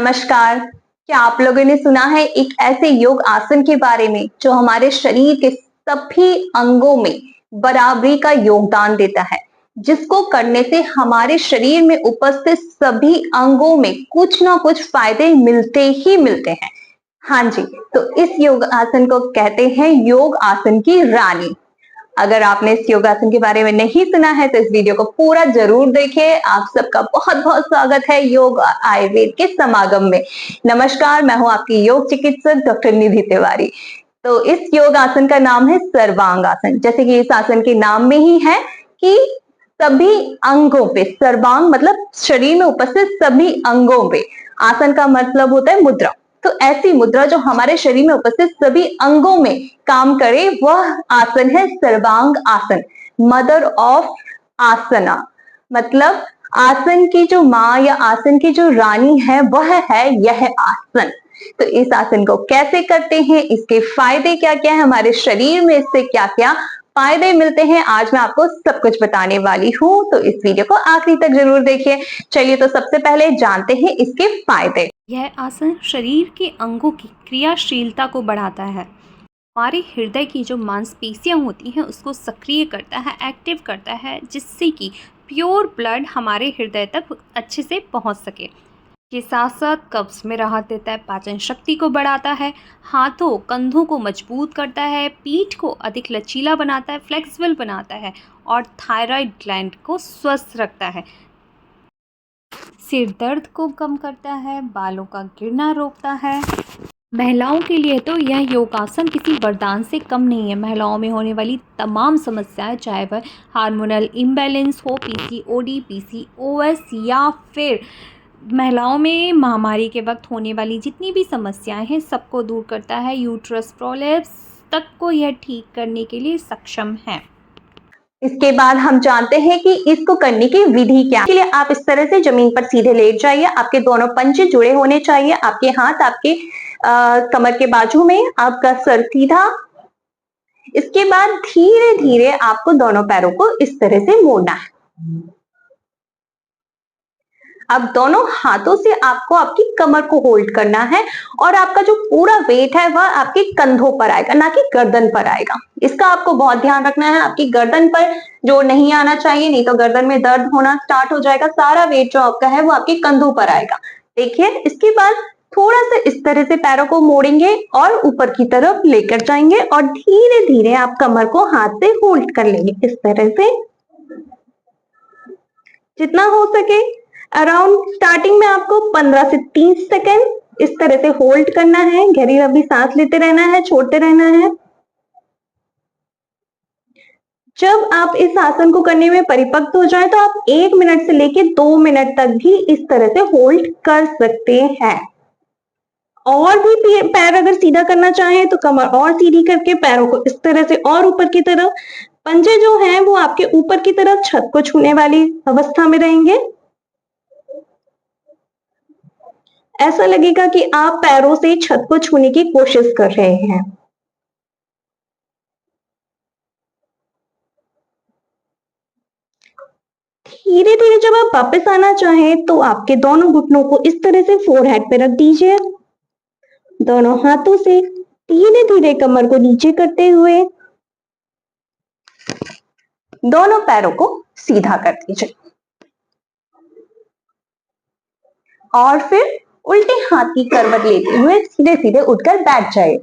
नमस्कार। क्या आप लोगों ने सुना है एक ऐसे योग आसन के बारे में जो हमारे शरीर के सभी अंगों में बराबरी का योगदान देता है, जिसको करने से हमारे शरीर में उपस्थित सभी अंगों में कुछ ना कुछ फायदे मिलते ही मिलते हैं। हाँ जी, तो इस योग आसन को कहते हैं योग आसन की रानी। अगर आपने इस योगासन के बारे में नहीं सुना है तो इस वीडियो को पूरा जरूर देखें। आप सबका बहुत बहुत स्वागत है योग आयुर्वेद के समागम में। नमस्कार, मैं हूं आपकी योग चिकित्सक डॉक्टर निधि तिवारी। तो इस योग आसन का नाम है सर्वांग आसन। जैसे कि इस आसन के नाम में ही है कि सभी अंगों पे, सर्वांग मतलब शरीर में उपस्थित सभी अंगों पे, आसन का मतलब होता है मुद्रा। तो ऐसी मुद्रा जो हमारे शरीर में उपस्थित सभी अंगों में काम करे वह आसन है सर्वांग आसन, मदर ऑफ आसना। मतलब आसन की जो माँ या आसन की जो रानी है वह है यह आसन। तो इस आसन को कैसे करते हैं, इसके फायदे क्या क्या है, हमारे शरीर में इससे क्या क्या फायदे मिलते हैं, आज मैं आपको सब कुछ बताने वाली हूँ। तो इस वीडियो को आखिरी तक जरूर देखिए। चलिए तो सबसे पहले जानते हैं इसके फायदे। यह आसन शरीर के अंगों की क्रियाशीलता को बढ़ाता है। हमारे हृदय की जो मांसपेशियां होती हैं उसको सक्रिय करता है, एक्टिव करता है, जिससे कि प्योर ब्लड हमारे हृदय तक अच्छे से पहुंच सके। के साथ साथ कब्ज में राहत देता है, पाचन शक्ति को बढ़ाता है, हाथों कंधों को मजबूत करता है, पीठ को अधिक लचीला बनाता है, फ्लेक्सिबल बनाता है और थायराइड ग्लैंड को स्वस्थ रखता है। सिर दर्द को कम करता है, बालों का गिरना रोकता है। महिलाओं के लिए तो यह योगासन किसी वरदान से कम नहीं है। महिलाओं में होने वाली तमाम समस्याएं, चाहे वह हार्मोनल इम्बैलेंस हो, पीसीओडी, पीसीओएस या फिर महिलाओं में महामारी के वक्त होने वाली जितनी भी समस्याएं हैं सबको दूर करता है। यूट्रस प्रोलैप्स तक को यह ठीक करने के लिए सक्षम है। इसके बाद हम जानते हैं कि इसको करने की विधि क्या है। इसके लिए आप इस तरह से जमीन पर सीधे लेट जाइए। आपके दोनों पंजे जुड़े होने चाहिए, आपके हाथ आपके कमर के बाजू में, आपका सर सीधा। इसके बाद धीरे धीरे आपको दोनों पैरों को इस तरह से मोड़ना है। अब दोनों हाथों से आपको आपकी कमर को होल्ड करना है और आपका जो पूरा वेट है वह आपके कंधों पर आएगा, ना कि गर्दन पर आएगा। इसका आपको बहुत ध्यान रखना है। आपकी गर्दन पर जोर नहीं आना चाहिए, नहीं तो गर्दन में दर्द होना स्टार्ट हो जाएगा। सारा वेट जो आपका है वो आपके कंधों पर आएगा। देखिए, इसके बाद थोड़ा सा इस तरह से पैरों को मोड़ेंगे और ऊपर की तरफ लेकर जाएंगे और धीरे धीरे आप कमर को हाथ से होल्ड कर लेंगे इस तरह से, जितना हो सके। अराउंड स्टार्टिंग में आपको 15 से 30 सेकेंड इस तरह से होल्ड करना है। गहरी लंबी सांस लेते रहना है, छोड़ते रहना है। जब आप इस आसन को करने में परिपक्व हो जाए तो आप 1 मिनट से लेके 2 मिनट तक भी इस तरह से होल्ड कर सकते हैं। और भी पैर अगर सीधा करना चाहें तो कमर और सीधी करके पैरों को इस तरह से और ऊपर की तरफ, पंजे जो हैं वो आपके ऊपर की तरफ छत को छूने वाली अवस्था में रहेंगे। ऐसा लगेगा कि आप पैरों से छत को छूने की कोशिश कर रहे हैं। धीरे धीरे जब आप वापस आना चाहें तो आपके दोनों घुटनों को इस तरह से फोरहेड पे रख दीजिए। दोनों हाथों से धीरे धीरे कमर को नीचे करते हुए दोनों पैरों को सीधा कर दीजिए और फिर उल्टे हाथ की करवट लेते हुए सीधे सीधे उठकर बैठ जाए।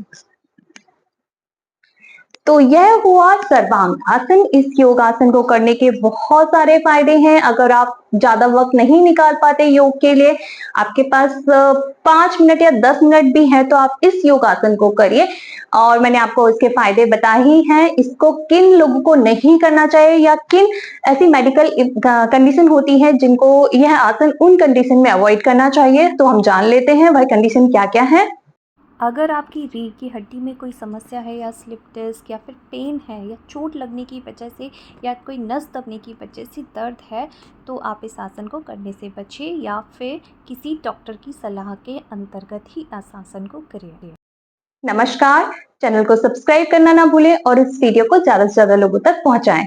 तो यह हुआ सर्वांग आसन। इस योगासन को करने के बहुत सारे फायदे हैं। अगर आप ज्यादा वक्त नहीं निकाल पाते योग के लिए, आपके पास 5 मिनट या 10 मिनट भी है, तो आप इस योगासन को करिए। और मैंने आपको इसके फायदे बताए ही हैं। इसको किन लोगों को नहीं करना चाहिए या किन ऐसी मेडिकल कंडीशन होती है जिनको यह आसन उन कंडीशन में अवॉइड करना चाहिए, तो हम जान लेते हैं वह कंडीशन क्या क्या है। अगर आपकी रीढ़ की हड्डी में कोई समस्या है या स्लिप डिस्क या फिर पेन है या चोट लगने की वजह से या कोई नस दबने की वजह से दर्द है, तो आप इस आसन को करने से बचिए या फिर किसी डॉक्टर की सलाह के अंतर्गत ही इस आसन को करिए। नमस्कार, चैनल को सब्सक्राइब करना ना भूलें और इस वीडियो को ज्यादा से ज्यादा लोगों तक पहुंचाएं।